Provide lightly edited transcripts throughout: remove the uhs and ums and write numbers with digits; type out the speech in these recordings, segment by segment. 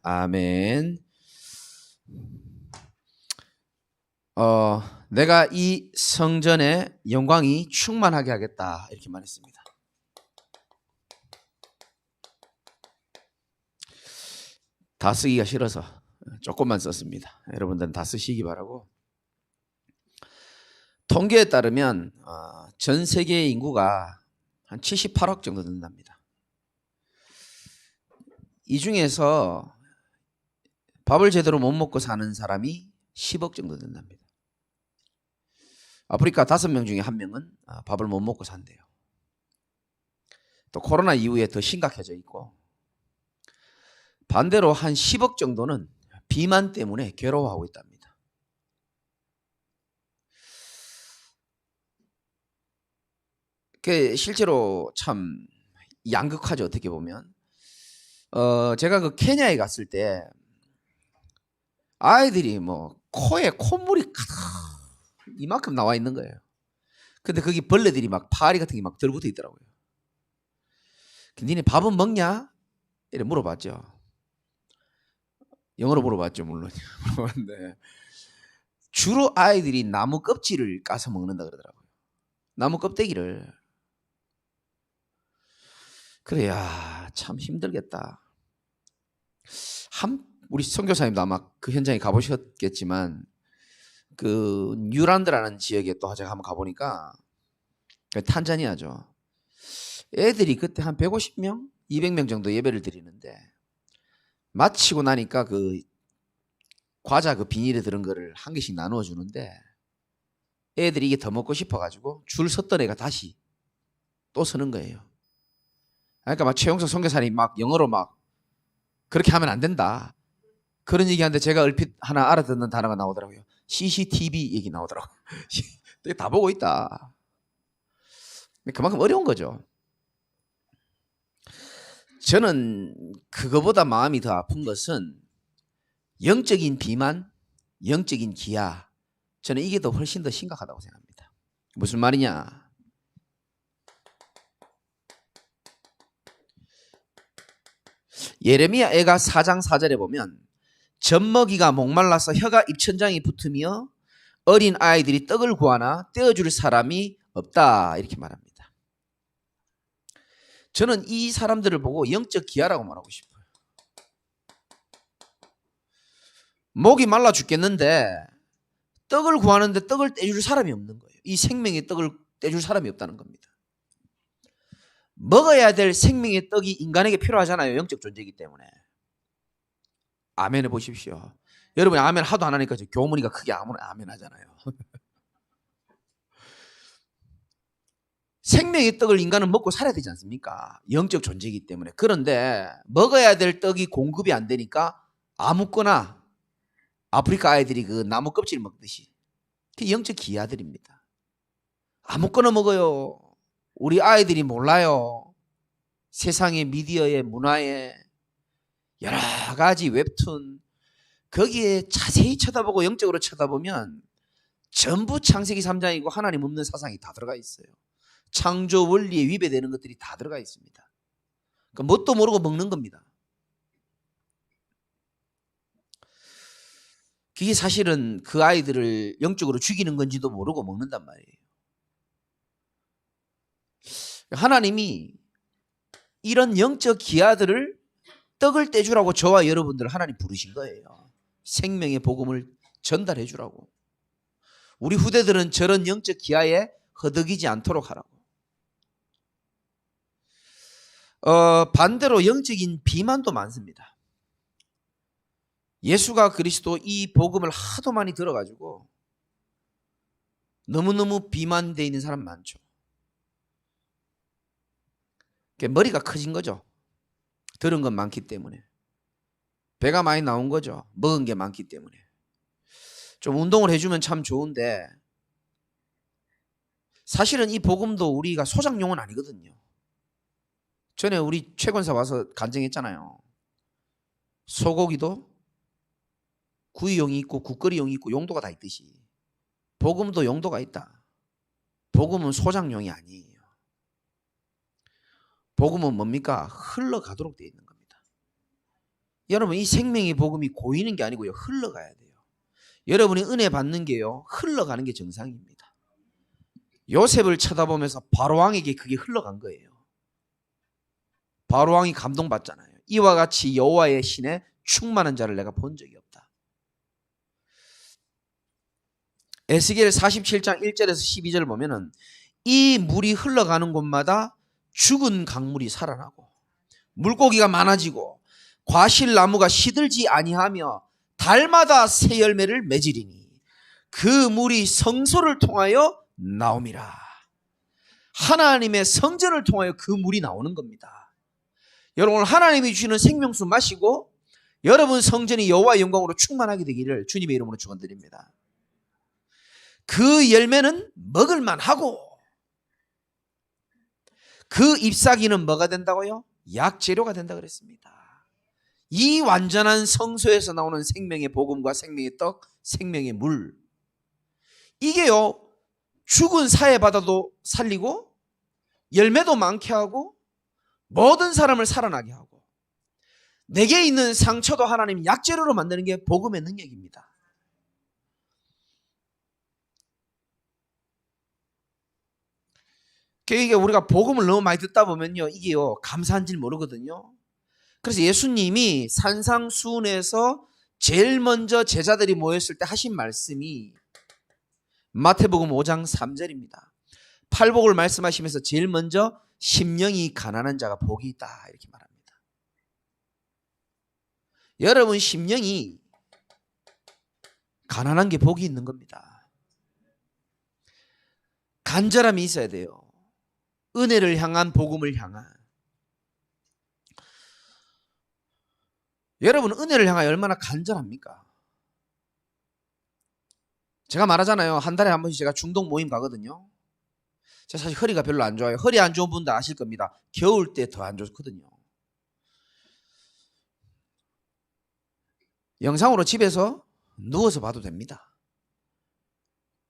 아멘. 내가 이 성전의 영광이 충만하게 하겠다 이렇게 말했습니다. 다 쓰기가 싫어서 조금만 썼습니다. 여러분들은 다 쓰시기 바라고. 통계에 따르면 전 세계의 인구가 한 78억 정도 된답니다. 이 중에서 밥을 제대로 못 먹고 사는 사람이 10억 정도 된답니다. 아프리카 5명 중에 1명은 밥을 못 먹고 산대요. 또 코로나 이후에 더 심각해져 있고, 반대로 한 10억 정도는 비만 때문에 괴로워하고 있답니다. 실제로 참 양극화죠, 어떻게 보면. 제가 그 케냐에 갔을 때 아이들이 뭐 코에 콧물이 이만큼 나와 있는 거예요. 근데 거기 벌레들이 막 파리 같은 게 막 들붙어 있더라고요. 니네 밥은 먹냐? 이래 물어봤죠. 영어로 물어봤죠, 물론. 물어봤는데 주로 아이들이 나무 껍질을 까서 먹는다 그러더라고요. 나무 껍데기를. 그래야 참 힘들겠다. 우리 선교사님도 아마 그 현장에 가보셨겠지만 그 뉴란드라는 지역에 또 제가 한번 가보니까 탄자니아죠. 애들이 그때 한 150명, 200명 정도 예배를 드리는데 마치고 나니까 그 과자 그 비닐에 들은 거를 한 개씩 나누어 주는데 애들이 이게 더 먹고 싶어가지고 줄 섰던 애가 다시 또 서는 거예요. 그러니까 막 최용석 선교사님 막 영어로 막 그렇게 하면 안 된다. 그런 얘기하는데 제가 얼핏 하나 알아듣는 단어가 나오더라고요. CCTV 얘기 나오더라고요. 다 보고 있다. 그만큼 어려운 거죠. 저는 그거보다 마음이 더 아픈 것은 영적인 비만, 영적인 기아. 저는 이게 더 훨씬 더 심각하다고 생각합니다. 무슨 말이냐? 예레미야 애가 4장 4절에 보면 젖먹이가 목말라서 혀가 입천장에 붙으며 어린 아이들이 떡을 구하나 떼어줄 사람이 없다 이렇게 말합니다. 저는 이 사람들을 보고 영적 기아라고 말하고 싶어요. 목이 말라 죽겠는데 떡을 구하는데 떡을 떼줄 사람이 없는 거예요. 이 생명의 떡을 떼줄 사람이 없다는 겁니다. 먹어야 될 생명의 떡이 인간에게 필요하잖아요. 영적 존재이기 때문에. 아멘 해보십시오. 여러분이 아멘 하도 안 하니까 교무니가 크게 아멘 하잖아요. 생명의 떡을 인간은 먹고 살아야 되지 않습니까? 영적 존재이기 때문에. 그런데 먹어야 될 떡이 공급이 안 되니까 아무거나 아프리카 아이들이 그 나무 껍질 먹듯이 그 영적 기아들입니다. 아무거나 먹어요. 우리 아이들이 몰라요. 세상의 미디어의 문화에 여러 가지 웹툰 거기에 자세히 쳐다보고 영적으로 쳐다보면 전부 창세기 3장이고 하나님 없는 사상이 다 들어가 있어요. 창조 원리에 위배되는 것들이 다 들어가 있습니다. 그러니까 뭣도 모르고 먹는 겁니다. 그게 사실은 그 아이들을 영적으로 죽이는 건지도 모르고 먹는단 말이에요. 하나님이 이런 영적 기아들을 떡을 떼주라고 저와 여러분들을 하나님 부르신 거예요. 생명의 복음을 전달해 주라고. 우리 후대들은 저런 영적 기아에 허덕이지 않도록 하라고. 반대로 영적인 비만도 많습니다. 예수가 그리스도 이 복음을 하도 많이 들어가지고 너무너무 비만되어 있는 사람 많죠. 머리가 커진 거죠. 들은 건 많기 때문에. 배가 많이 나온 거죠. 먹은 게 많기 때문에. 좀 운동을 해주면 참 좋은데 사실은 이 복음도 우리가 소장용은 아니거든요. 전에 우리 최 권사 와서 간증했잖아요. 소고기도 구이용이 있고 국거리용이 있고 용도가 다 있듯이 복음도 용도가 있다. 복음은 소장용이 아니에요. 복음은 뭡니까? 흘러가도록 되어 있는 겁니다. 여러분 이 생명의 복음이 고이는 게 아니고요. 흘러가야 돼요. 여러분이 은혜 받는 게요. 흘러가는 게 정상입니다. 요셉을 쳐다보면서 바로왕에게 그게 흘러간 거예요. 바로왕이 감동받잖아요. 이와 같이 여호와의 신에 충만한 자를 내가 본 적이 없다. 에스겔 47장 1절에서 12절을 보면은 이 물이 흘러가는 곳마다 죽은 강물이 살아나고 물고기가 많아지고 과실나무가 시들지 아니하며 달마다 새 열매를 맺으리니 그 물이 성소를 통하여 나옴이라. 하나님의 성전을 통하여 그 물이 나오는 겁니다. 여러분 하나님이 주시는 생명수 마시고 여러분 성전이 여호와의 영광으로 충만하게 되기를 주님의 이름으로 축원드립니다. 그 열매는 먹을만하고 그 잎사귀는 뭐가 된다고요? 약재료가 된다 그랬습니다. 이 완전한 성소에서 나오는 생명의 복음과 생명의 떡, 생명의 물, 이게요 죽은 사해바다도 살리고 열매도 많게 하고 모든 사람을 살아나게 하고 내게 있는 상처도 하나님 약재료로 만드는 게 복음의 능력입니다. 그러니까 우리가 복음을 너무 많이 듣다 보면요 이게요 감사한 줄 모르거든요. 그래서 예수님이 산상수훈에서 제일 먼저 제자들이 모였을 때 하신 말씀이 마태복음 5장 3절입니다. 팔복을 말씀하시면서 제일 먼저 심령이 가난한 자가 복이 있다 이렇게 말합니다. 여러분 심령이 가난한 게 복이 있는 겁니다. 간절함이 있어야 돼요. 은혜를 향한 복음을 향한. 여러분 은혜를 향하여 얼마나 간절합니까? 제가 말하잖아요. 한 달에 한 번씩 제가 중동 모임 가거든요. 제가 사실 허리가 별로 안 좋아요. 허리 안 좋은 분들 아실 겁니다. 겨울 때 더 안 좋거든요. 영상으로 집에서 누워서 봐도 됩니다.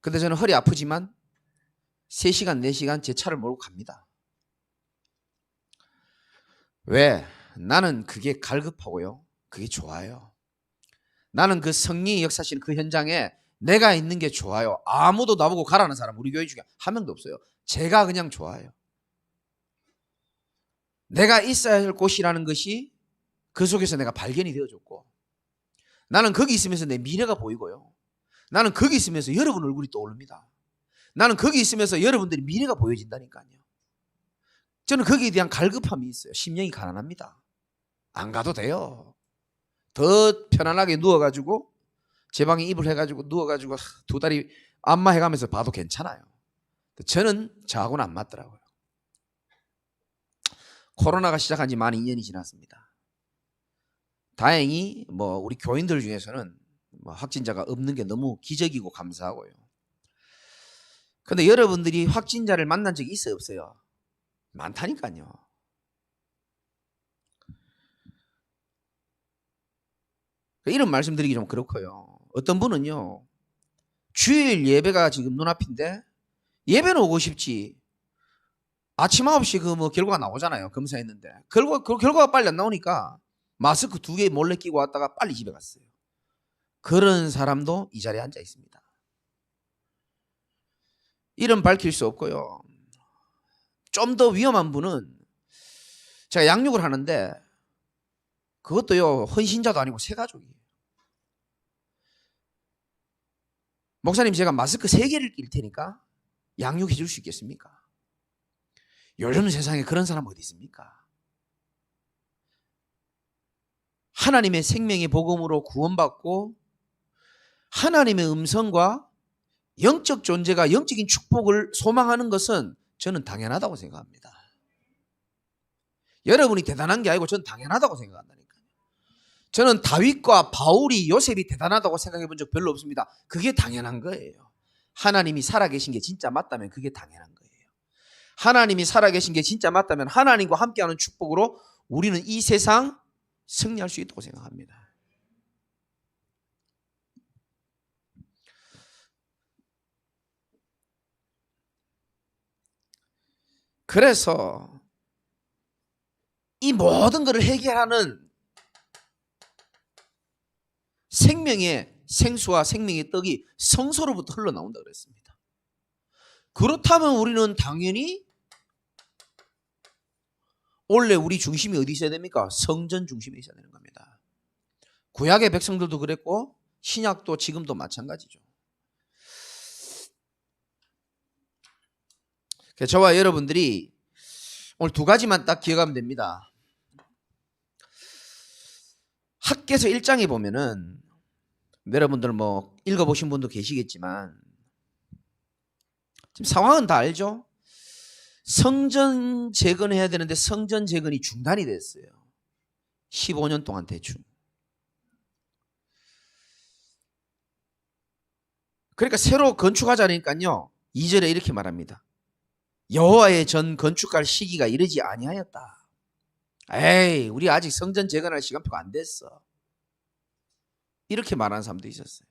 근데 저는 허리 아프지만 3시간, 4시간 제 차를 몰고 갑니다. 왜? 나는 그게 갈급하고요. 그게 좋아요. 나는 그 성령이 역사하시는 그 현장에 내가 있는 게 좋아요. 아무도 나보고 가라는 사람 우리 교회 중에 한 명도 없어요. 제가 그냥 좋아요. 내가 있어야 할 곳이라는 것이 그 속에서 내가 발견이 되어졌고 나는 거기 있으면서 내 미래가 보이고요. 나는 거기 있으면서 여러분 얼굴이 떠오릅니다. 나는 거기 있으면서 여러분들이 미래가 보여진다니까요. 저는 거기에 대한 갈급함이 있어요. 심령이 가난합니다. 안 가도 돼요. 더 편안하게 누워가지고 제 방에 이불 해가지고 누워가지고 2다리 안마해가면서 봐도 괜찮아요. 저는 저하고는 안 맞더라고요. 코로나가 시작한 지 만 2년이 지났습니다. 다행히 우리 교인들 중에서는 확진자가 없는 게 너무 기적이고 감사하고요. 근데 여러분들이 확진자를 만난 적이 있어요, 없어요? 많다니까요. 이런 말씀 드리기 좀 그렇고요. 어떤 분은요, 주일 예배가 지금 눈앞인데 예배는 오고 싶지. 아침 9시 결과가 나오잖아요. 검사했는데. 결과가 빨리 안 나오니까 마스크 2개 몰래 끼고 왔다가 빨리 집에 갔어요. 그런 사람도 이 자리에 앉아 있습니다. 이름 밝힐 수 없고요. 좀 더 위험한 분은 제가 양육을 하는데 그것도요 헌신자도 아니고 새가족이에요. 목사님 제가 마스크 3개를 낄 테니까 양육해 줄 수 있겠습니까? 요즘 세상에 그런 사람 어디 있습니까? 하나님의 생명의 복음으로 구원받고 하나님의 음성과 영적 존재가 영적인 축복을 소망하는 것은 저는 당연하다고 생각합니다. 여러분이 대단한 게 아니고 저는 당연하다고 생각한다니까요. 저는 다윗과 바울이 요셉이 대단하다고 생각해 본 적 별로 없습니다. 그게 당연한 거예요. 하나님이 살아계신 게 진짜 맞다면 그게 당연한 거예요. 하나님이 살아계신 게 진짜 맞다면 하나님과 함께하는 축복으로 우리는 이 세상 승리할 수 있다고 생각합니다. 그래서 이 모든 것을 해결하는 생명의 생수와 생명의 떡이 성소로부터 흘러나온다 그랬습니다. 그렇다면 우리는 당연히 원래 우리 중심이 어디 있어야 됩니까? 성전 중심에 있어야 되는 겁니다. 구약의 백성들도 그랬고 신약도 지금도 마찬가지죠. 저와 여러분들이 오늘 두 가지만 딱 기억하면 됩니다. 학개서 1장에 보면은 여러분들 뭐 읽어보신 분도 계시겠지만 지금 상황은 다 알죠? 성전 재건해야 되는데 성전 재건이 중단이 됐어요. 15년 동안 대충. 그러니까 새로 건축하자니까요. 2절에 이렇게 말합니다. 여호와의 전 건축할 시기가 이르지 아니하였다. 에이, 우리 아직 성전 재건할 시간표가 안 됐어. 이렇게 말하는 사람도 있었어요.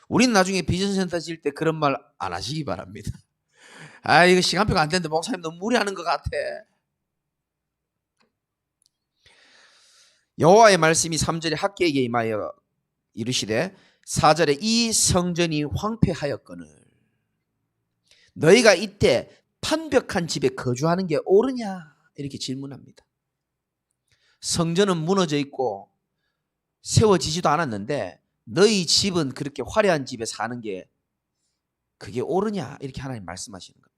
우린 나중에 비전센터 질 때 그런 말 안 하시기 바랍니다. 아, 이거 시간표가 안 됐는데 목사님 너무 무리하는 것 같아. 여호와의 말씀이 3절에 학개에게 임하여 이르시되 4절에 이 성전이 황폐하였거늘 너희가 이때 판벽한 집에 거주하는 게 옳으냐 이렇게 질문합니다. 성전은 무너져 있고 세워지지도 않았는데 너희 집은 그렇게 화려한 집에 사는 게 그게 옳으냐 이렇게 하나님 말씀하시는 겁니다.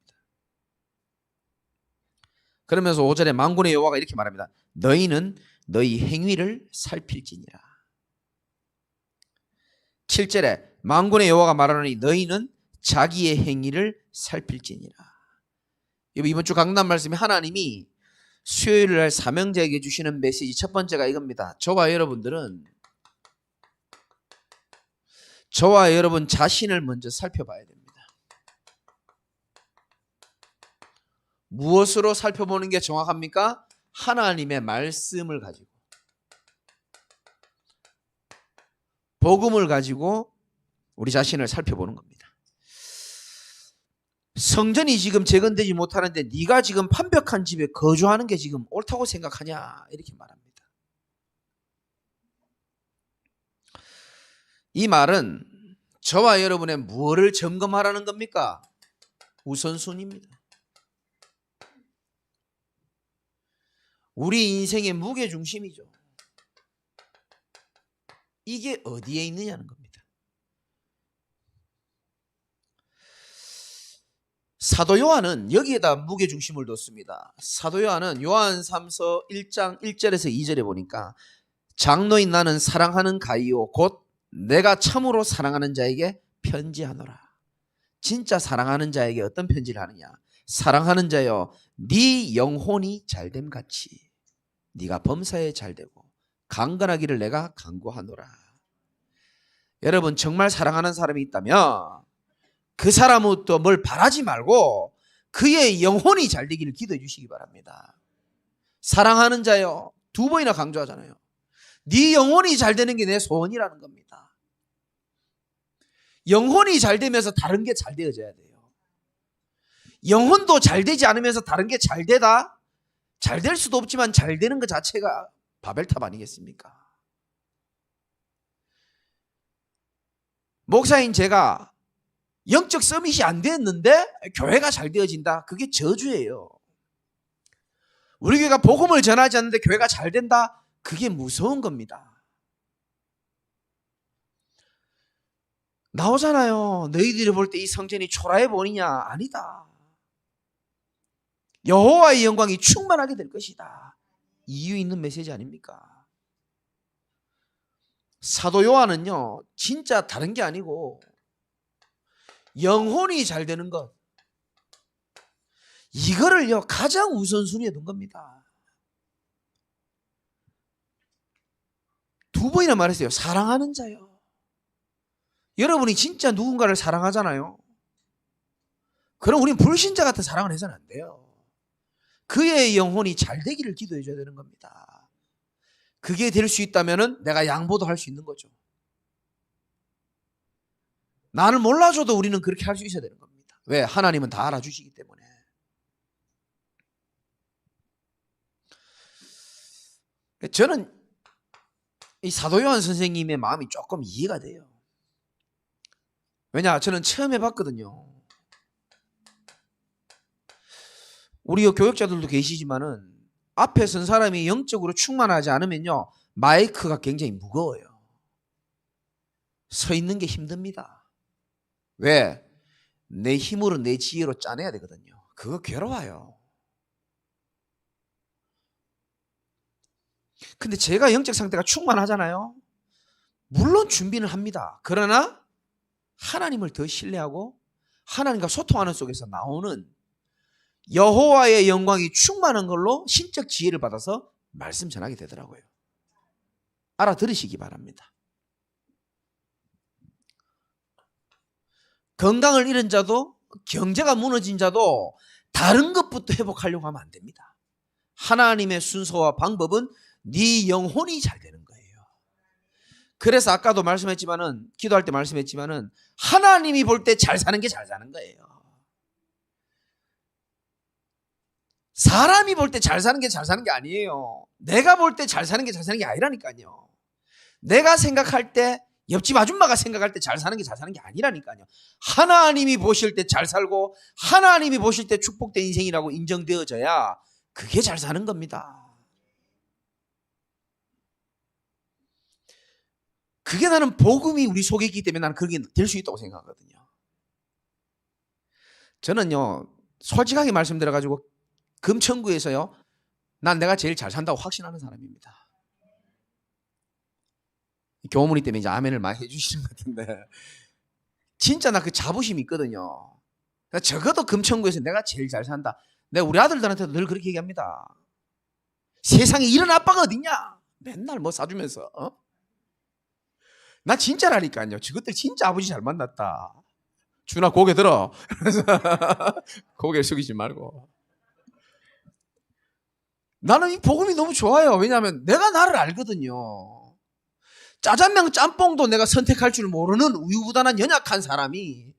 그러면서 5절에 만군의 여호와가 이렇게 말합니다. 너희는 너희 행위를 살필지니라. 7절에 만군의 여호와가 말하노니 너희는 자기의 행위를 살필지니라. 이번 주 강단 말씀이 하나님이 수요일 날 사명자에게 주시는 메시지 첫 번째가 이겁니다. 저와 여러분들은 저와 여러분 자신을 먼저 살펴봐야 됩니다. 무엇으로 살펴보는 게 정확합니까? 하나님의 말씀을 가지고 복음을 가지고 우리 자신을 살펴보는 겁니다. 성전이 지금 재건되지 못하는데 네가 지금 판벽한 집에 거주하는 게 지금 옳다고 생각하냐 이렇게 말합니다. 이 말은 저와 여러분의 무엇을 점검하라는 겁니까? 우선순위입니다. 우리 인생의 무게중심이죠. 이게 어디에 있느냐는 겁니다. 사도 요한은 여기에다 무게중심을 뒀습니다. 사도 요한은 요한3서 1장 1절에서 2절에 보니까 장로인 나는 사랑하는 가이오 곧 내가 참으로 사랑하는 자에게 편지하노라. 진짜 사랑하는 자에게 어떤 편지를 하느냐? 사랑하는 자여 네 영혼이 잘됨 같이 네가 범사에 잘되고 강건하기를 내가 간구하노라. 여러분 정말 사랑하는 사람이 있다면 그 사람부터 뭘 바라지 말고 그의 영혼이 잘되기를 기도해 주시기 바랍니다. 사랑하는 자여 두 번이나 강조하잖아요. 네 영혼이 잘되는 게 내 소원이라는 겁니다. 영혼이 잘되면서 다른 게 잘되어져야 돼요. 영혼도 잘되지 않으면서 다른 게 잘되다? 잘 될 수도 없지만 잘 되는 것 자체가 바벨탑 아니겠습니까? 목사인 제가 영적 서밋이 안 됐는데 교회가 잘 되어진다? 그게 저주예요. 우리 교회가 복음을 전하지 않는데 교회가 잘 된다? 그게 무서운 겁니다. 나오잖아요. 너희들이 볼 때 이 성전이 초라해 보이냐? 아니다. 여호와의 영광이 충만하게 될 것이다. 이유 있는 메시지 아닙니까? 사도 요한은요 진짜 다른 게 아니고 영혼이 잘 되는 것 이거를요 가장 우선순위에 둔 겁니다. 두 번이나 말했어요. 사랑하는 자요. 여러분이 진짜 누군가를 사랑하잖아요. 그럼 우린 불신자 같은 사랑을 해서는 안 돼요. 그의 영혼이 잘 되기를 기도해 줘야 되는 겁니다. 그게 될 수 있다면 내가 양보도 할 수 있는 거죠. 나를 몰라줘도 우리는 그렇게 할 수 있어야 되는 겁니다. 왜? 하나님은 다 알아주시기 때문에. 저는 이 사도 요한 선생님의 마음이 조금 이해가 돼요. 왜냐, 저는 처음 해봤거든요. 우리 교역자들도 계시지만은 앞에 선 사람이 영적으로 충만하지 않으면요, 마이크가 굉장히 무거워요. 서 있는 게 힘듭니다. 왜? 내 힘으로 내 지혜로 짜내야 되거든요. 그거 괴로워요. 근데 제가 영적 상태가 충만하잖아요. 물론 준비는 합니다. 그러나 하나님을 더 신뢰하고 하나님과 소통하는 속에서 나오는 여호와의 영광이 충만한 걸로 신적 지혜를 받아서 말씀 전하게 되더라고요. 알아들으시기 바랍니다. 건강을 잃은 자도 경제가 무너진 자도 다른 것부터 회복하려고 하면 안 됩니다. 하나님의 순서와 방법은 네 영혼이 잘 되는 거예요. 그래서 아까도 말씀했지만은, 기도할 때 말씀했지만은, 하나님이 볼 때 잘 사는 게 잘 사는 거예요. 사람이 볼 때 잘 사는 게 잘 사는 게 아니에요. 내가 볼 때 잘 사는 게 잘 사는 게 아니라니까요. 내가 생각할 때, 옆집 아줌마가 생각할 때 잘 사는 게 잘 사는 게 아니라니까요. 하나님이 보실 때 잘 살고 하나님이 보실 때 축복된 인생이라고 인정되어져야 그게 잘 사는 겁니다. 그게 나는 복음이 우리 속에 있기 때문에 나는 그게 될 수 있다고 생각하거든요. 저는요, 솔직하게 말씀드려가지고 금천구에서요, 난 내가 제일 잘 산다고 확신하는 사람입니다. 교문이 때문에 이제 아멘을 많이 해주시는 것 같은데, 진짜 나 그 자부심이 있거든요. 그러니까 적어도 금천구에서 내가 제일 잘 산다. 내가 우리 아들들한테도 늘 그렇게 얘기합니다. 세상에 이런 아빠가 어딨냐? 맨날 뭐 사주면서. 나 진짜라니까요. 저것들 진짜 아버지 잘 만났다. 준아 고개 들어. 고개를 숙이지 말고. 나는 이 복음이 너무 좋아요. 왜냐하면 내가 나를 알거든요. 짜장면 짬뽕도 내가 선택할 줄 모르는 우유부단한 연약한 사람이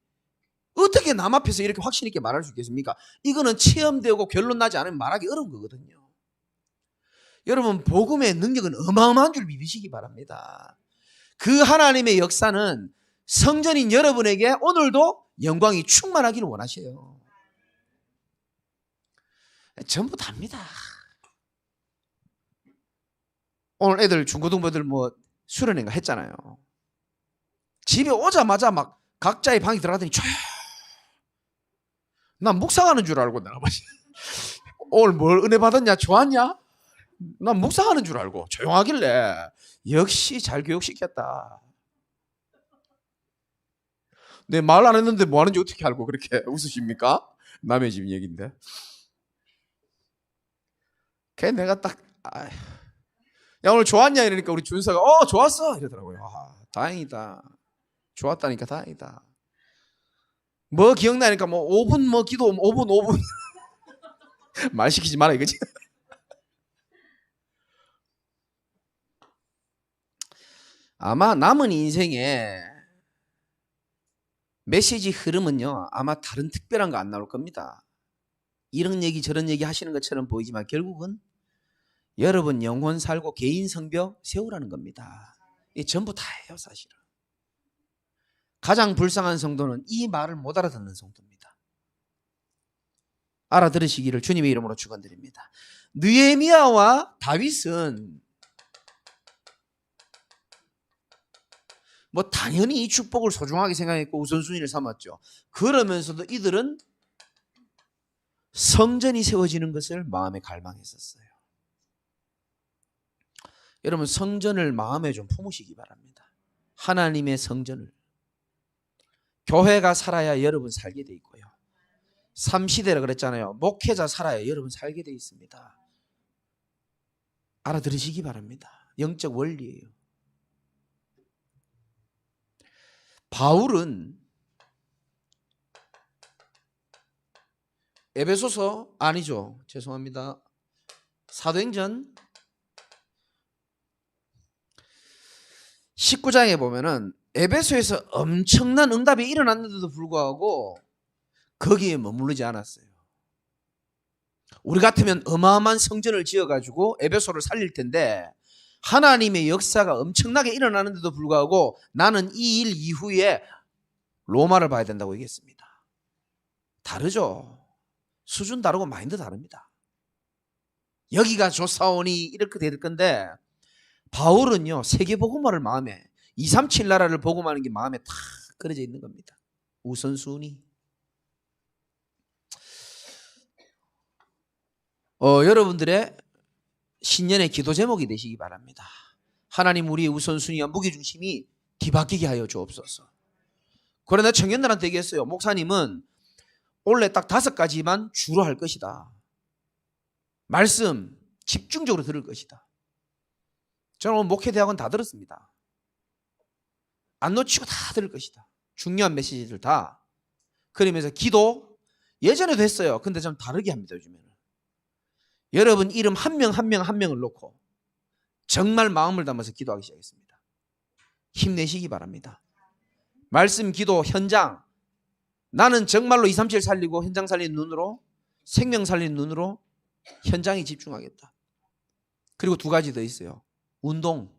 어떻게 남 앞에서 이렇게 확신 있게 말할 수 있겠습니까? 이거는 체험되고 결론 나지 않으면 말하기 어려운 거거든요. 여러분, 복음의 능력은 어마어마한 줄 믿으시기 바랍니다. 그 하나님의 역사는 성전인 여러분에게 오늘도 영광이 충만하기를 원하셔요. 전부 답니다. 오늘 애들 중고등부들 뭐 수련회인가 했잖아요. 집에 오자마자 막 각자의 방에 들어가더니 조용. 난 묵상하는 줄 알고 내가 오늘 뭘 은혜 받았냐? 좋았냐? 난 묵상하는 줄 알고 조용하길래 역시 잘 교육시켰다. 내 말 안 했는데 뭐 하는지 어떻게 알고 그렇게 웃으십니까? 남의 집 얘기인데. 그래 내가 딱 야 오늘 좋았냐 이러니까 우리 준서가 좋았어 이러더라고요. 다행이다. 좋았다니까 다행이다. 뭐 기억나니까 뭐 5분 뭐 기도 5분 말 시키지 마라 이거지. 아마 남은 인생에 메시지 흐름은요, 아마 다른 특별한 거 안 나올 겁니다. 이런 얘기 저런 얘기 하시는 것처럼 보이지만 결국은 여러분 영혼 살고 개인 성벽 세우라는 겁니다. 이게 전부 다예요 사실은. 가장 불쌍한 성도는 이 말을 못 알아듣는 성도입니다. 알아들으시기를 주님의 이름으로 축원드립니다. 느헤미야와 다윗은 뭐 당연히 이 축복을 소중하게 생각했고 우선순위를 삼았죠. 그러면서도 이들은 성전이 세워지는 것을 마음에 갈망했었어요. 여러분 성전을 마음에 좀 품으시기 바랍니다. 하나님의 성전을. 교회가 살아야 여러분 살게 돼 있고요. 3시대라 그랬잖아요. 목회자 살아야 여러분 살게 돼 있습니다. 알아들으시기 바랍니다. 영적 원리예요. 바울은 에베소서 아니죠. 죄송합니다. 사도행전 19장에 보면은 에베소에서 엄청난 응답이 일어났는데도 불구하고 거기에 머무르지 않았어요. 우리 같으면 어마어마한 성전을 지어가지고 에베소를 살릴 텐데 하나님의 역사가 엄청나게 일어나는데도 불구하고 나는 이 일 이후에 로마를 봐야 된다고 얘기했습니다. 다르죠. 수준 다르고 마인드 다릅니다. 여기가 조사오니 이렇게 될 건데 바울은요 세계복음화를 마음에 237 나라를 복음하는 게 마음에 다 그려져 있는 겁니다. 우선순위. 여러분들의 신년의 기도 제목이 되시기 바랍니다. 하나님 우리의 우선순위와 무게중심이 뒤바뀌게 하여 주옵소서. 그러나 청년들한테 얘기했어요. 목사님은 원래 딱 5가지만 주로 할 것이다. 말씀 집중적으로 들을 것이다. 저는 오늘 목회대학원 다 들었습니다. 안 놓치고 다 들을 것이다. 중요한 메시지들 다. 그러면서 기도 예전에도 했어요. 근데 좀 다르게 합니다. 요즘에는. 여러분 이름 한 명 한 명을 놓고 정말 마음을 담아서 기도하기 시작했습니다. 힘내시기 바랍니다. 말씀 기도 현장. 나는 정말로 237 살리고 현장 살리는 눈으로 생명 살리는 눈으로 현장에 집중하겠다. 그리고 2가지 더 있어요. 운동.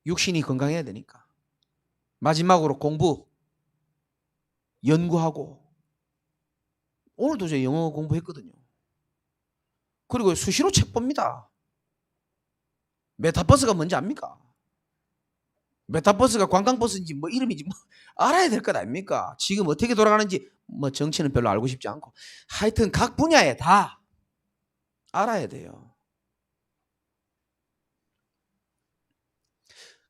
육신이 건강해야 되니까. 마지막으로 공부. 연구하고. 오늘도 저 영어 공부했거든요. 그리고 수시로 책 봅니다. 메타버스가 뭔지 압니까? 메타버스가 관광버스인지 뭐 이름인지 뭐 알아야 될 것 아닙니까? 지금 어떻게 돌아가는지 뭐 정치는 별로 알고 싶지 않고 하여튼 각 분야에 다 알아야 돼요.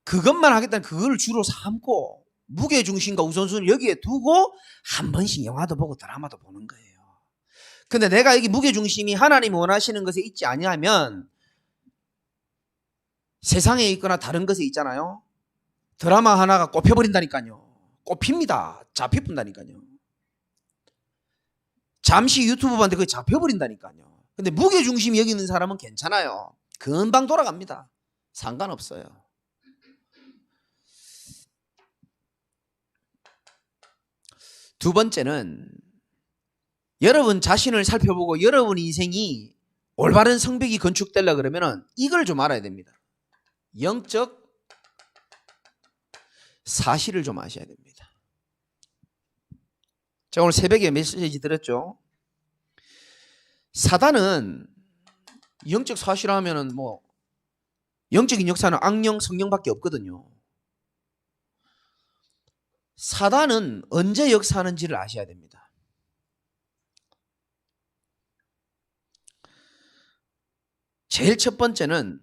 그것만 하겠다는 그걸 주로 삼고 무게중심과 우선순위를 여기에 두고 한 번씩 영화도 보고 드라마도 보는 거예요. 근데 내가 여기 무게중심이 하나님이 원하시는 것에 있지 아니하면 세상에 있거나 다른 것에 있잖아요. 드라마 하나가 꼽혀버린다니까요. 꼽힙니다. 잡혀본다니까요. 잠시 유튜브 봤는데 그게 잡혀버린다니까요. 근데 무게중심이 여기 있는 사람은 괜찮아요. 금방 돌아갑니다. 상관없어요. 두 번째는 여러분 자신을 살펴보고 여러분 인생이 올바른 성벽이 건축되려 그러면 이걸 좀 알아야 됩니다. 영적 사실을 좀 아셔야 됩니다. 제가 오늘 새벽에 메시지 드렸죠. 사단은 영적 사실하면은 뭐 영적인 역사는 악령, 성령밖에 없거든요. 사단은 언제 역사하는지를 아셔야 됩니다. 제일 첫 번째는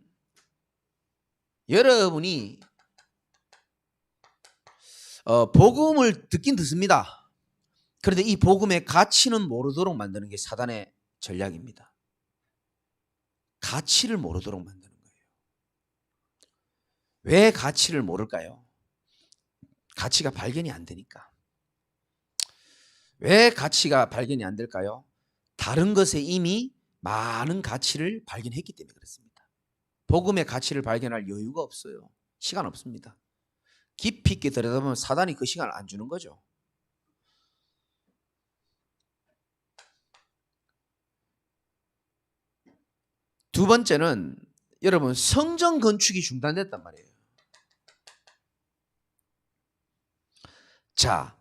여러분이 복음을 듣긴 듣습니다. 그런데 이 복음의 가치는 모르도록 만드는 게 사단의 전략입니다. 가치를 모르도록 만드는 거예요. 왜 가치를 모를까요? 가치가 발견이 안 되니까. 왜 가치가 발견이 안 될까요? 다른 것에 이미 많은 가치를 발견했기 때문에 그렇습니다. 복음의 가치를 발견할 여유가 없어요. 시간 없습니다. 깊이 있게 들여다보면 사단이 그 시간을 안 주는 거죠. 두 번째는 여러분 성전 건축이 중단됐단 말이에요. 자,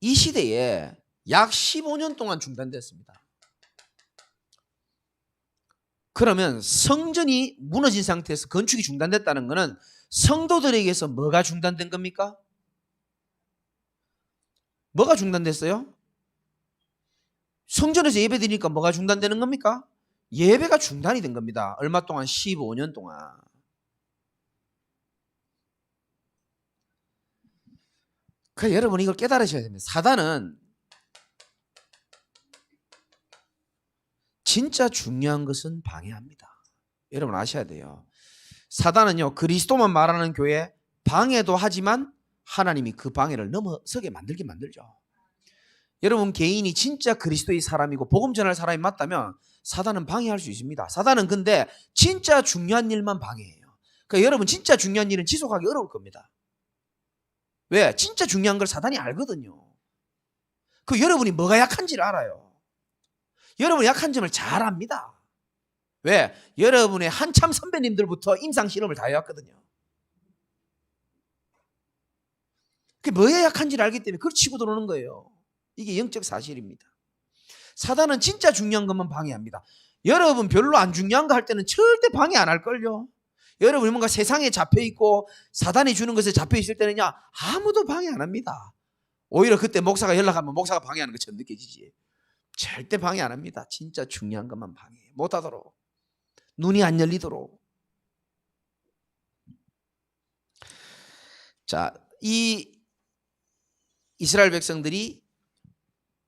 이 시대에 약 15년 동안 중단됐습니다. 그러면 성전이 무너진 상태에서 건축이 중단됐다는 것은 성도들에게서 뭐가 중단된 겁니까? 뭐가 중단됐어요? 성전에서 예배드리니까 뭐가 중단되는 겁니까? 예배가 중단이 된 겁니다. 얼마 동안? 15년 동안. 그러니까 여러분 이걸 깨달으셔야 됩니다. 사단은 진짜 중요한 것은 방해합니다. 여러분 아셔야 돼요. 사단은요 그리스도만 말하는 교회 방해도 하지만 하나님이 그 방해를 넘어서게 만들게 만들죠. 여러분 개인이 진짜 그리스도의 사람이고 복음 전할 사람이 맞다면 사단은 방해할 수 있습니다. 사단은 근데 진짜 중요한 일만 방해해요. 그러니까 여러분 진짜 중요한 일은 지속하기 어려울 겁니다. 왜? 진짜 중요한 걸 사단이 알거든요. 그 여러분이 뭐가 약한지를 알아요. 여러분 약한 점을 잘 압니다. 왜? 여러분의 한참 선배님들부터 임상실험을 다 해왔거든요. 그게 뭐에 약한지를 알기 때문에 그걸 치고 들어오는 거예요. 이게 영적 사실입니다. 사단은 진짜 중요한 것만 방해합니다. 여러분 별로 안 중요한 거 할 때는 절대 방해 안 할걸요. 여러분이 뭔가 세상에 잡혀있고 사단이 주는 것에 잡혀있을 때는요, 아무도 방해 안 합니다. 오히려 그때 목사가 연락하면 목사가 방해하는 것처럼 느껴지지. 절대 방해 안 합니다. 진짜 중요한 것만 방해해. 못하도록. 눈이 안 열리도록. 자, 이 이스라엘 백성들이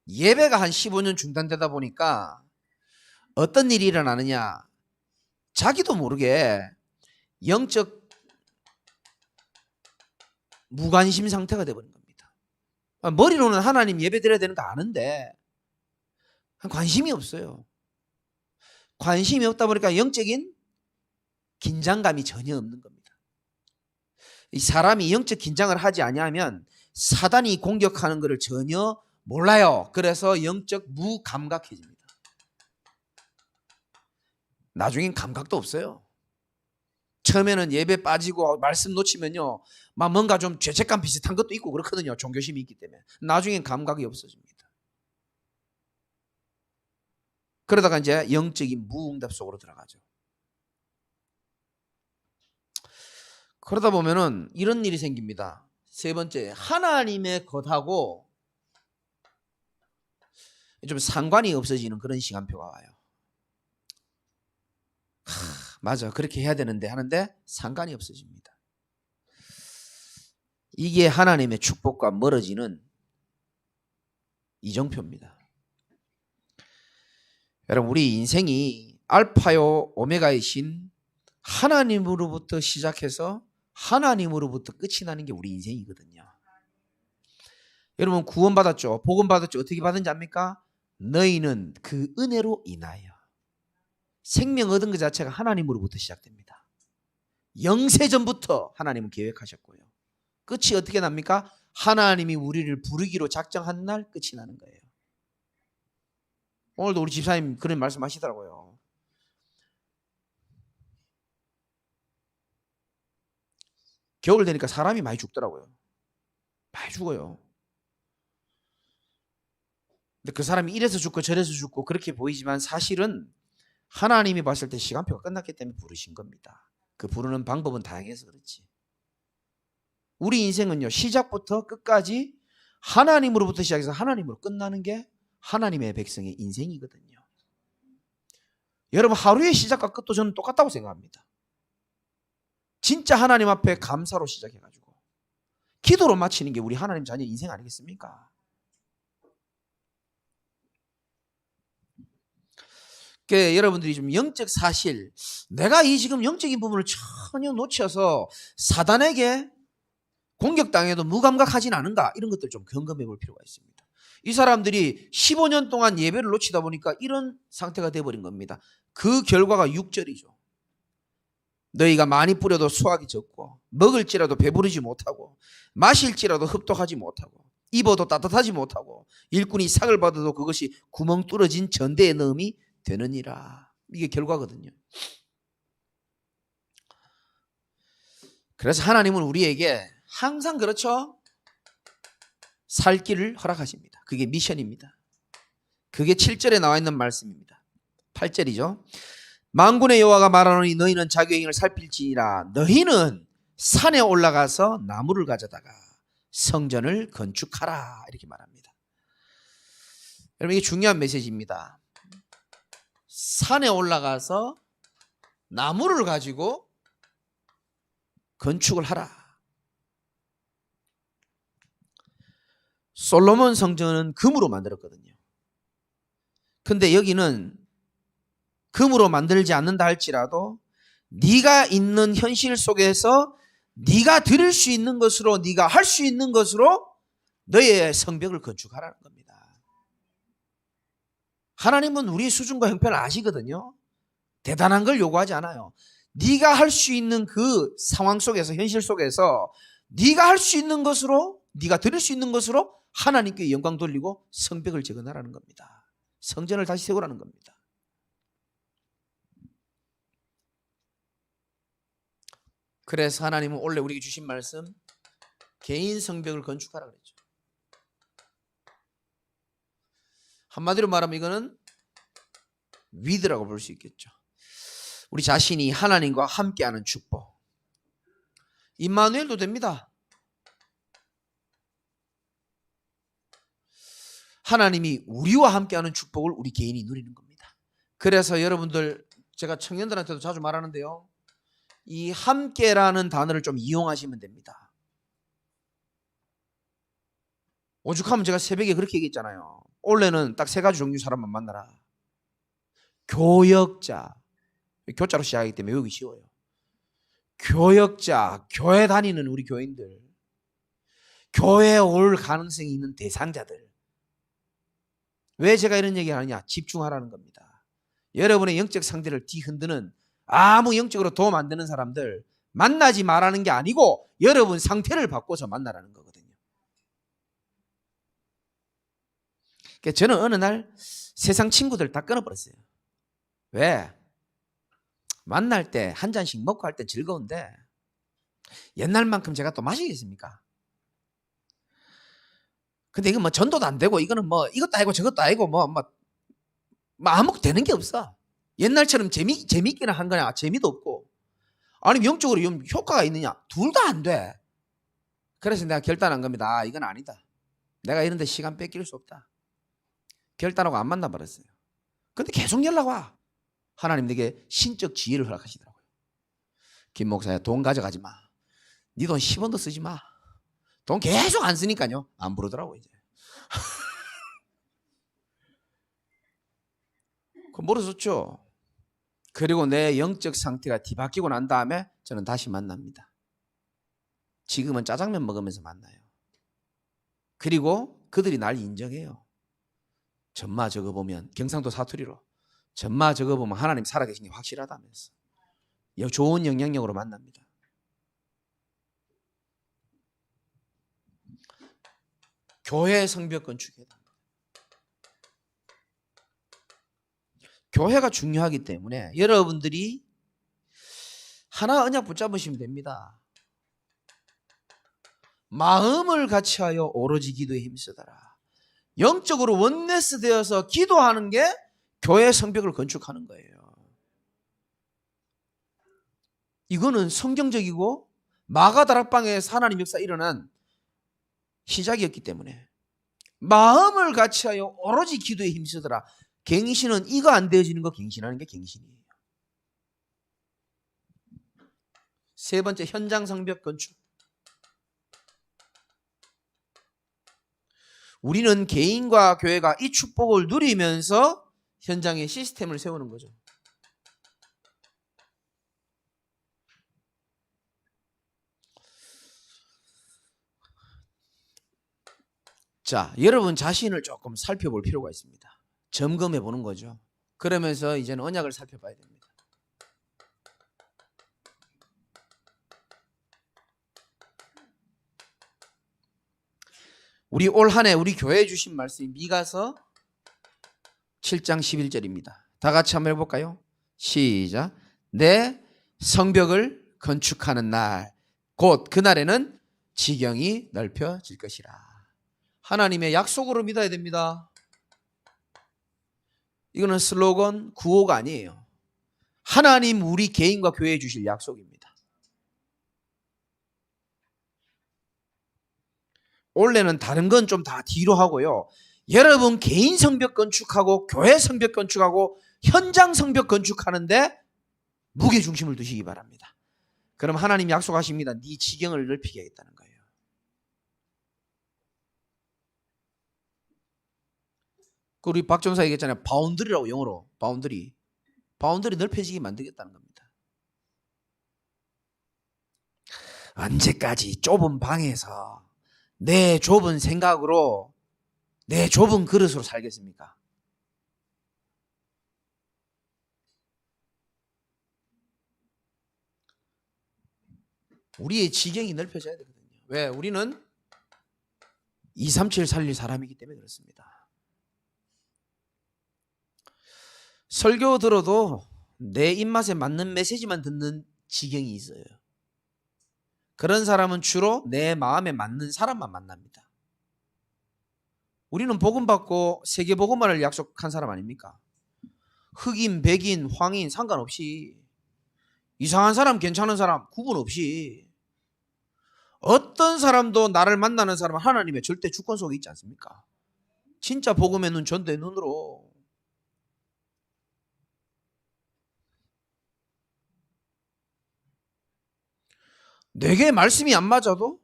예배가 한 15년 중단되다 보니까 어떤 일이 일어나느냐. 자기도 모르게 영적 무관심 상태가 되어버린 겁니다. 머리로는 하나님 예배 드려야 되는 거 아는데 관심이 없어요. 관심이 없다 보니까 영적인 긴장감이 전혀 없는 겁니다. 이 사람이 영적 긴장을 하지 아니하면 사단이 공격하는 것을 전혀 몰라요. 그래서 영적 무감각해집니다. 나중엔 감각도 없어요. 처음에는 예배 빠지고 말씀 놓치면요, 막 뭔가 좀 죄책감 비슷한 것도 있고 그렇거든요. 종교심이 있기 때문에. 나중엔 감각이 없어집니다. 그러다가 이제 영적인 무응답 속으로 들어가죠. 그러다 보면은 이런 일이 생깁니다. 세 번째, 하나님의 것하고 좀 상관이 없어지는 그런 시간표가 와요. 맞아, 그렇게 해야 되는데 하는데 상관이 없어집니다. 이게 하나님의 축복과 멀어지는 이정표입니다. 여러분, 우리 인생이 알파요 오메가이신 하나님으로부터 시작해서 하나님으로부터 끝이 나는 게 우리 인생이거든요. 여러분, 구원받았죠? 복음받았죠? 어떻게 받은지 압니까? 너희는 그 은혜로 인하여. 생명 얻은 것 자체가 하나님으로부터 시작됩니다. 영세전부터 하나님은 계획하셨고요. 끝이 어떻게 납니까? 하나님이 우리를 부르기로 작정한 날 끝이 나는 거예요. 오늘도 우리 집사님 그런 말씀 하시더라고요. 겨울 되니까 사람이 많이 죽더라고요. 많이 죽어요. 근데 그 사람이 이래서 죽고 저래서 죽고 그렇게 보이지만 사실은 하나님이 봤을 때 시간표가 끝났기 때문에 부르신 겁니다. 그 부르는 방법은 다양해서 그렇지. 우리 인생은요, 시작부터 끝까지 하나님으로부터 시작해서 하나님으로 끝나는 게 하나님의 백성의 인생이거든요. 여러분, 하루의 시작과 끝도 저는 똑같다고 생각합니다. 진짜 하나님 앞에 감사로 시작해가지고 기도로 마치는 게 우리 하나님 자녀 인생 아니겠습니까? 그러니까 여러분들이 좀 영적 사실, 내가 이 지금 영적인 부분을 전혀 놓쳐서 사단에게 공격당해도 무감각하진 않은가, 이런 것들 좀 점검해 볼 필요가 있습니다. 이 사람들이 15년 동안 예배를 놓치다 보니까 이런 상태가 돼버린 겁니다. 그 결과가 6절이죠. 너희가 많이 뿌려도 수확이 적고 먹을지라도 배부르지 못하고 마실지라도 흡독하지 못하고 입어도 따뜻하지 못하고 일꾼이 상을 받아도 그것이 구멍 뚫어진 전대에 넣음이 되느니라. 이게 결과거든요. 그래서 하나님은 우리에게 항상 그렇죠, 살 길을 허락하십니다. 그게 미션입니다. 그게 7절에 나와 있는 말씀입니다. 8절이죠. 만군의 여호와가 말하노니 너희는 자기의 행을 살필지니라. 너희는 산에 올라가서 나무를 가져다가 성전을 건축하라. 이렇게 말합니다. 여러분, 이게 중요한 메시지입니다. 산에 올라가서 나무를 가지고 건축을 하라. 솔로몬 성전은 금으로 만들었거든요. 근데 여기는 금으로 만들지 않는다 할지라도 네가 있는 현실 속에서 네가 드릴 수 있는 것으로, 네가 할 수 있는 것으로 너의 성벽을 건축하라는 겁니다. 하나님은 우리의 수준과 형편을 아시거든요. 대단한 걸 요구하지 않아요. 네가 할 수 있는 그 상황 속에서, 현실 속에서 네가 할 수 있는 것으로, 네가 드릴 수 있는 것으로 하나님께 영광 돌리고 성벽을 재건하라는 겁니다. 성전을 다시 세우라는 겁니다. 그래서 하나님은 원래 우리에게 주신 말씀 개인 성벽을 건축하라 그랬죠. 한마디로 말하면 이거는 위드라고 볼 수 있겠죠. 우리 자신이 하나님과 함께하는 축복. 임마누엘도 됩니다. 하나님이 우리와 함께하는 축복을 우리 개인이 누리는 겁니다. 그래서 여러분들 제가 청년들한테도 자주 말하는데요. 이 함께라는 단어를 좀 이용하시면 됩니다. 오죽하면 제가 새벽에 그렇게 얘기했잖아요. 원래는 딱 세 가지 종류 사람만 만나라. 교역자, 교자로 시작하기 때문에 외우기 쉬워요. 교역자, 교회 다니는 우리 교인들, 교회에 올 가능성이 있는 대상자들. 왜 제가 이런 얘기 하느냐? 집중하라는 겁니다. 여러분의 영적 상태를 뒤흔드는 아무 영적으로 도움 안 되는 사람들 만나지 말라는 게 아니고 여러분 상태를 바꿔서 만나라는 거거든요. 그러니까 저는 어느 날 세상 친구들 다 끊어버렸어요. 왜? 만날 때 한 잔씩 먹고 할 때 즐거운데 옛날만큼 제가 또 마시겠습니까? 근데 이건 뭐 전도도 안 되고 이거는 뭐 이것도 아니고 저것도 아니고 뭐 아무것도 되는 게 없어. 옛날처럼 재밌기는 한 거냐? 재미도 없고. 아니 영적으로 효과가 있느냐? 둘 다 안 돼. 그래서 내가 결단한 겁니다. 아, 이건 아니다. 내가 이런 데 시간 뺏길 수 없다. 결단하고 안 만나버렸어요. 근데 계속 연락 와. 하나님 내게 신적 지혜를 허락하시더라고요. 김 목사야 돈 가져가지 마. 네 돈 10원도 쓰지 마. 돈 계속 안 쓰니까요. 안 부르더라고 이제. 그럼 멀어졌죠. 그리고 내 영적 상태가 뒤바뀌고 난 다음에 저는 다시 만납니다. 지금은 짜장면 먹으면서 만나요. 그리고 그들이 날 인정해요. 전마 저거 보면 경상도 사투리로 전마 저거 보면 하나님 살아계신 게 확실하다면서 좋은 영향력으로 만납니다. 교회 성벽 건축이다. 교회가 중요하기 때문에 여러분들이 하나 언약 붙잡으시면 됩니다. 마음을 같이하여 오로지 기도에 힘쓰더라. 영적으로 원네스 되어서 기도하는 게 교회 성벽을 건축하는 거예요. 이거는 성경적이고 마가다락방에서 하나님 역사 일어난 시작이었기 때문에 마음을 같이하여 오로지 기도에 힘쓰더라. 갱신은 이거 안 되어지는 거 갱신하는 게 갱신이에요. 세 번째 현장 성벽 건축. 우리는 개인과 교회가 이 축복을 누리면서 현장에 시스템을 세우는 거죠. 자, 여러분 자신을 조금 살펴볼 필요가 있습니다. 점검해 보는 거죠. 그러면서 이제는 언약을 살펴봐야 됩니다. 우리 올 한 해 우리 교회에 주신 말씀이 미가서 7장 11절입니다. 다 같이 한번 해볼까요? 시작. 내 성벽을 건축하는 날 곧 그날에는 지경이 넓혀질 것이라. 하나님의 약속으로 믿어야 됩니다. 이거는 슬로건 구호가 아니에요. 하나님 우리 개인과 교회에 주실 약속입니다. 원래는 다른 건 좀 다 뒤로 하고요. 여러분 개인 성벽 건축하고 교회 성벽 건축하고 현장 성벽 건축하는데 무게중심을 두시기 바랍니다. 그럼 하나님 약속하십니다. 네 지경을 넓히게 하겠다는 거예요. 우리 박 전사 얘기했잖아요. 바운드리라고 영어로. 바운드리 넓혀지게 만들겠다는 겁니다. 언제까지 좁은 방에서 내 좁은 생각으로 내 좁은 그릇으로 살겠습니까? 우리의 지경이 넓혀져야 되거든요. 왜? 우리는 237 살릴 사람이기 때문에 그렇습니다. 설교 들어도 내 입맛에 맞는 메시지만 듣는 지경이 있어요. 그런 사람은 주로 내 마음에 맞는 사람만 만납니다. 우리는 복음 받고 세계 복음화를 약속한 사람 아닙니까? 흑인, 백인, 황인 상관없이 이상한 사람, 괜찮은 사람 구분 없이 어떤 사람도 나를 만나는 사람은 하나님의 절대 주권 속에 있지 않습니까? 진짜 복음의 눈, 전도의 눈으로. 내게 말씀이 안 맞아도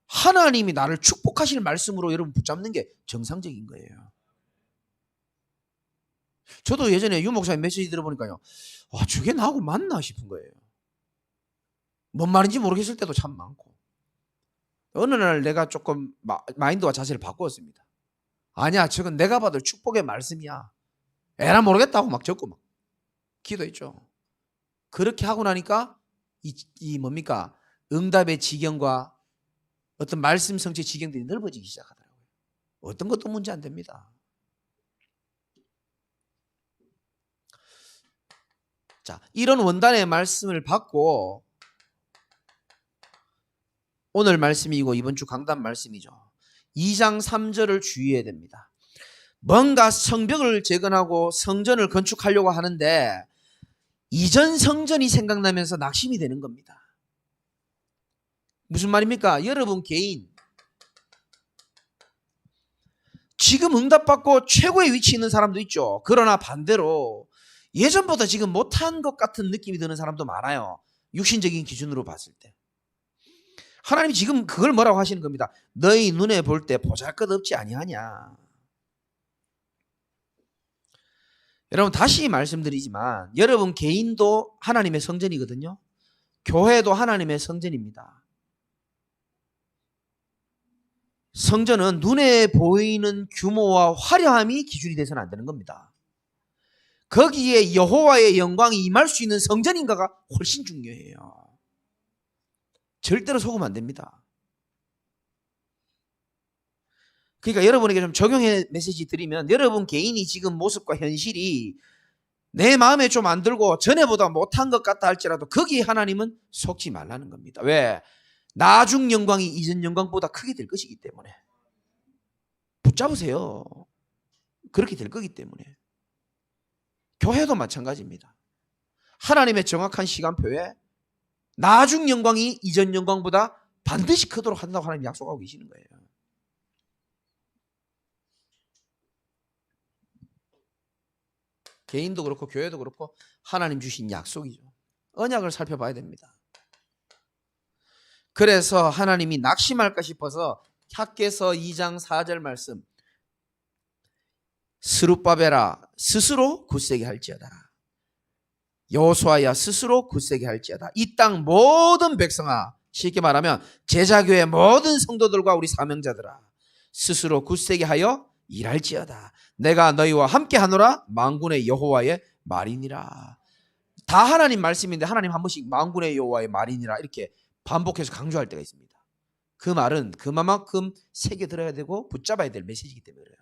하나님이 나를 축복하실 말씀으로 여러분 붙잡는 게 정상적인 거예요. 저도 예전에 유 목사님 메시지 들어보니까요, 와, 저게 나하고 맞나 싶은 거예요. 뭔 말인지 모르겠을 때도 참 많고. 어느 날 내가 조금 마인드와 자세를 바꾸었습니다. 아니야, 저건 내가 받을 축복의 말씀이야. 에라 모르겠다고 막 적고 막 기도했죠. 그렇게 하고 나니까 이 뭡니까? 응답의 지경과 어떤 말씀 성취의 지경들이 넓어지기 시작하더라고요. 어떤 것도 문제 안 됩니다. 자, 이런 원단의 말씀을 받고 오늘 말씀이고 이번 주 강단 말씀이죠. 2장 3절을 주의해야 됩니다. 뭔가 성벽을 재건하고 성전을 건축하려고 하는데 이전 성전이 생각나면서 낙심이 되는 겁니다. 무슨 말입니까? 여러분 개인 지금 응답받고 최고의 위치에 있는 사람도 있죠. 그러나 반대로 예전보다 지금 못한 것 같은 느낌이 드는 사람도 많아요. 육신적인 기준으로 봤을 때. 하나님이 지금 그걸 뭐라고 하시는 겁니다. 너희 눈에 볼 때 보잘것없지 아니하냐. 여러분 다시 말씀드리지만 여러분 개인도 하나님의 성전이거든요. 교회도 하나님의 성전입니다. 성전은 눈에 보이는 규모와 화려함이 기준이 돼서는 안 되는 겁니다. 거기에 여호와의 영광이 임할 수 있는 성전인가가 훨씬 중요해요. 절대로 속으면 안 됩니다. 그러니까 여러분에게 좀 적용의 메시지 드리면 여러분 개인이 지금 모습과 현실이 내 마음에 좀 안 들고 전에보다 못한 것 같다 할지라도 거기에 하나님은 속지 말라는 겁니다. 왜? 나중 영광이 이전 영광보다 크게 될 것이기 때문에. 붙잡으세요. 그렇게 될 거기 때문에. 교회도 마찬가지입니다. 하나님의 정확한 시간표에 나중 영광이 이전 영광보다 반드시 크도록 한다고 하나님 약속하고 계시는 거예요. 개인도 그렇고 교회도 그렇고 하나님 주신 약속이죠. 언약을 살펴봐야 됩니다. 그래서 하나님이 낙심할까 싶어서 학개서 2장 4절 말씀 스룹바벨아 스스로 굳세게 할지어다. 여호수아야 스스로 굳세게 할지어다. 이 땅 모든 백성아, 쉽게 말하면 제자교회 모든 성도들과 우리 사명자들아, 스스로 굳세게 하여 일할지어다. 내가 너희와 함께 하노라. 만군의 여호와의 말이니라. 다 하나님 말씀인데 하나님 한 번씩 만군의 여호와의 말이니라 이렇게 반복해서 강조할 때가 있습니다. 그 말은 그만큼 새겨 들어야 되고 붙잡아야 될 메시지이기 때문에 그래요.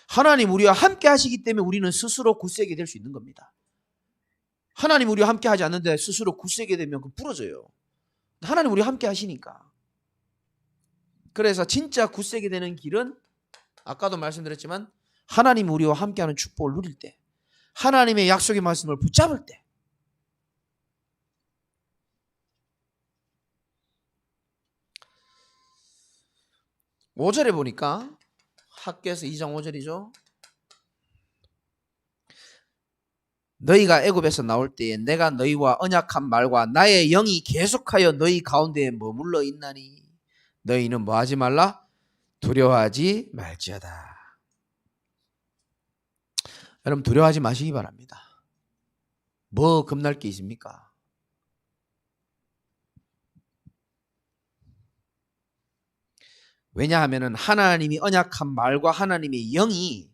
하나님 우리와 함께 하시기 때문에 우리는 스스로 굳세게 될 수 있는 겁니다. 하나님 우리와 함께 하지 않는데 스스로 굳세게 되면 그 부러져요. 하나님 우리와 함께 하시니까. 그래서 진짜 굳세게 되는 길은 아까도 말씀드렸지만 하나님 우리와 함께하는 축복을 누릴 때, 하나님의 약속의 말씀을 붙잡을 때, 5절에 보니까 학개서 2장 5절이죠. 너희가 애굽에서 나올 때에 내가 너희와 언약한 말과 나의 영이 계속하여 너희 가운데에 머물러 있나니 너희는 뭐하지 말라? 두려워하지 말지어다. 여러분 두려워하지 마시기 바랍니다. 뭐 겁날 게 있습니까? 왜냐하면 하나님이 언약한 말과 하나님의 영이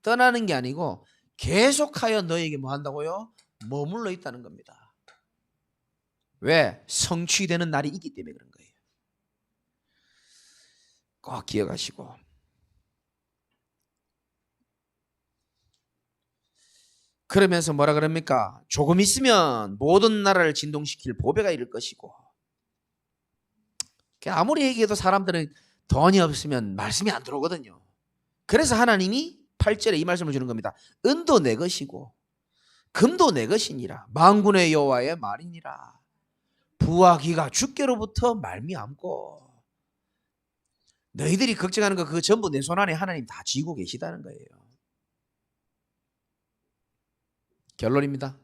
떠나는 게 아니고 계속하여 너에게 뭐 한다고요? 머물러 있다는 겁니다. 왜? 성취되는 날이 있기 때문에 그런 거예요. 꼭 기억하시고. 그러면서 뭐라 그럽니까? 조금 있으면 모든 나라를 진동시킬 보배가 이를 것이고 아무리 얘기해도 사람들은 돈이 없으면 말씀이 안 들어오거든요. 그래서 하나님이 8절에 이 말씀을 주는 겁니다. 은도 내 것이고 금도 내 것이니라. 만군의 여호와의 말이니라. 부와 기가 주께로부터 말미암고. 너희들이 걱정하는 거 그거 전부 내 손 안에 하나님 다 쥐고 계시다는 거예요. 결론입니다.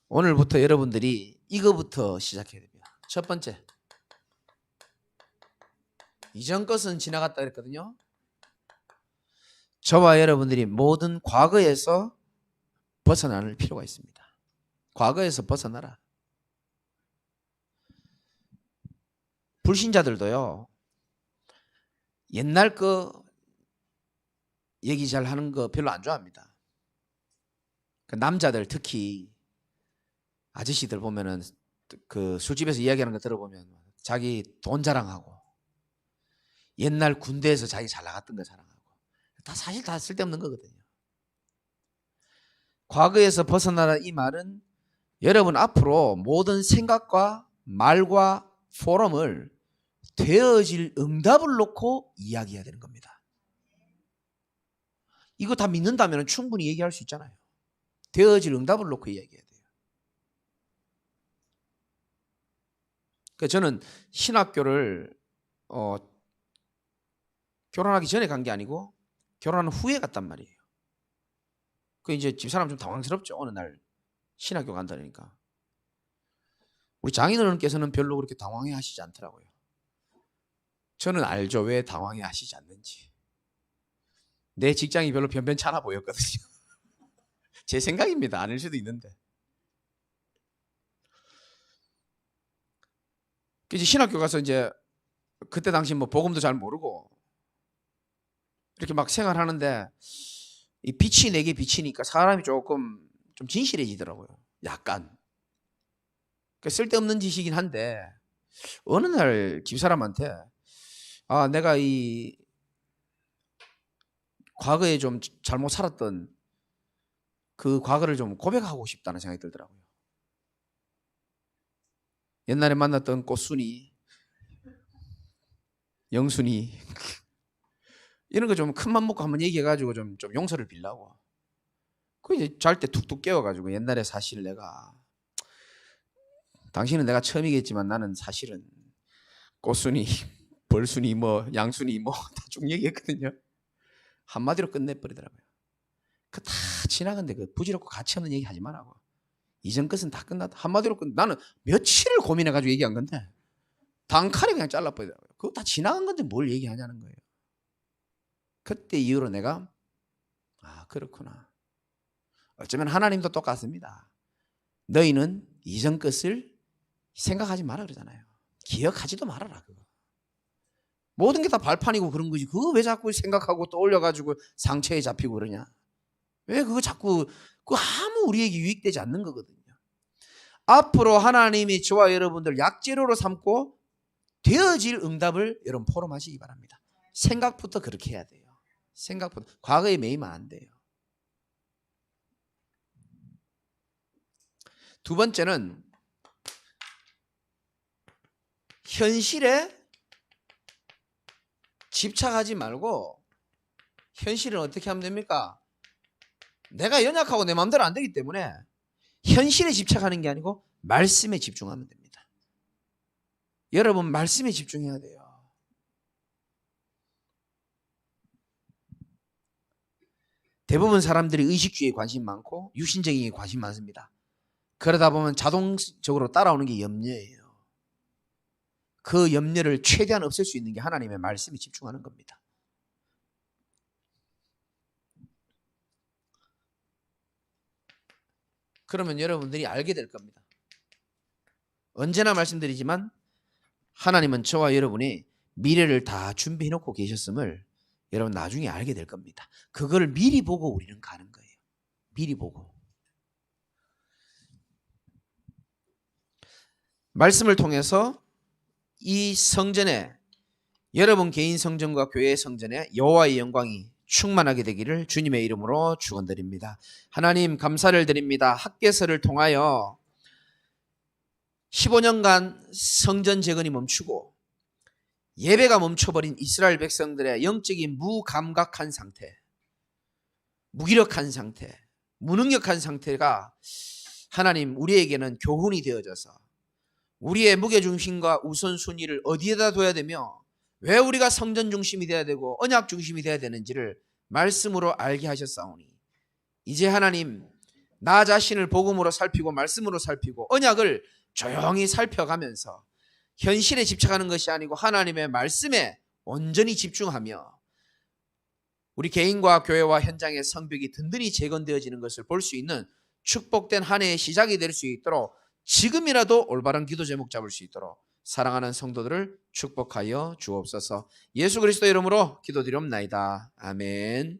오늘부터 여러분들이 이거부터 시작해야 됩니다. 첫 번째, 이전 것은 지나갔다 그랬거든요. 저와 여러분들이 모든 과거에서 벗어날 필요가 있습니다. 과거에서 벗어나라. 불신자들도요, 옛날 거 얘기 잘 하는 거 별로 안 좋아합니다. 그 남자들 특히 아저씨들 보면은 그 술집에서 이야기하는 거 들어보면 자기 돈 자랑하고 옛날 군대에서 자기 잘 나갔던 거 자랑하고 다 사실 다 쓸데없는 거거든요. 과거에서 벗어나라 이 말은 여러분 앞으로 모든 생각과 말과 포럼을 되어질 응답을 놓고 이야기해야 되는 겁니다. 이거 다 믿는다면 충분히 얘기할 수 있잖아요. 되어질 응답을 놓고 이야기해야 돼요. 그러니까 저는 신학교를 결혼하기 전에 간 게 아니고 결혼한 후에 갔단 말이에요. 그 이제 집사람 좀 당황스럽죠. 어느 날 신학교 간다니까. 우리 장인어른께서는 별로 그렇게 당황해 하시지 않더라고요. 저는 알죠. 왜 당황해 하시지 않는지. 내 직장이 별로 변변치 않아 보였거든요. 제 생각입니다. 아닐 수도 있는데. 이제 신학교 가서 이제 그때 당시 뭐 복음도 잘 모르고 이렇게 막 생활하는데 이 빛이 내게 비치니까 사람이 조금 좀 진실해지더라고요. 약간. 쓸데없는 짓이긴 한데 어느 날 집사람한테 내가 이 과거에 좀 잘못 살았던 그 과거를 좀 고백하고 싶다는 생각이 들더라고요. 옛날에 만났던 꽃순이, 영순이 이런 거 좀 큰맘 먹고 한번 얘기해가지고 좀 용서를 빌라고. 그 이제 잘 때 툭툭 깨워가지고 옛날에 사실 내가 당신은 내가 처음이겠지만 나는 사실은 꽃순이, 벌순이 뭐 양순이 뭐 다 쭉 얘기했거든요. 한마디로 끝내버리더라고요. 그 다 지나간데 그 부질없고 가치 없는 얘기 하지 말라고. 이전 것은 다 끝났다. 한마디로 나는 며칠을 고민해가지고 얘기한 건데 단칼에 그냥 잘라버리더라고요. 그거 다 지나간 건데 뭘 얘기하냐는 거예요. 그때 이후로 내가 그렇구나. 어쩌면 하나님도 똑같습니다. 너희는 이전 것을 생각하지 마라 그러잖아요. 기억하지도 말아라 그거. 모든 게 다 발판이고 그런 거지. 그거 왜 자꾸 생각하고 떠올려가지고 상처에 잡히고 그러냐. 왜 그거 자꾸 그거 아무 우리에게 유익되지 않는 거거든요. 앞으로 하나님이 저와 여러분들 약재료로 삼고 되어질 응답을 여러분 포럼하시기 바랍니다. 생각부터 그렇게 해야 돼요. 생각보다 과거에 매이면 안 돼요. 두 번째는 현실에 집착하지 말고 현실은 어떻게 하면 됩니까? 내가 연약하고 내 마음대로 안 되기 때문에 현실에 집착하는 게 아니고 말씀에 집중하면 됩니다. 여러분 말씀에 집중해야 돼요. 대부분 사람들이 의식주의에 관심 많고 육신적인 게 관심 많습니다. 그러다 보면 자동적으로 따라오는 게 염려예요. 그 염려를 최대한 없앨 수 있는 게 하나님의 말씀에 집중하는 겁니다. 그러면 여러분들이 알게 될 겁니다. 언제나 말씀드리지만 하나님은 저와 여러분이 미래를 다 준비해 놓고 계셨음을 여러분 나중에 알게 될 겁니다. 그걸 미리 보고 우리는 가는 거예요. 미리 보고. 말씀을 통해서 이 성전에 여러분 개인 성전과 교회 성전에 여호와의 영광이 충만하게 되기를 주님의 이름으로 축원드립니다. 하나님 감사를 드립니다. 학개서를 통하여 15년간 성전 재건이 멈추고 예배가 멈춰버린 이스라엘 백성들의 영적인 무감각한 상태, 무기력한 상태, 무능력한 상태가 하나님 우리에게는 교훈이 되어져서 우리의 무게중심과 우선순위를 어디에다 둬야 되며 왜 우리가 성전 중심이 돼야 되고 언약 중심이 돼야 되는지를 말씀으로 알게 하셨사오니 이제 하나님 나 자신을 복음으로 살피고 말씀으로 살피고 언약을 조용히 살펴가면서 현실에 집착하는 것이 아니고 하나님의 말씀에 온전히 집중하며 우리 개인과 교회와 현장의 성벽이 든든히 재건되어지는 것을 볼 수 있는 축복된 한 해의 시작이 될 수 있도록 지금이라도 올바른 기도 제목 잡을 수 있도록 사랑하는 성도들을 축복하여 주옵소서. 예수 그리스도 이름으로 기도드리옵나이다. 아멘.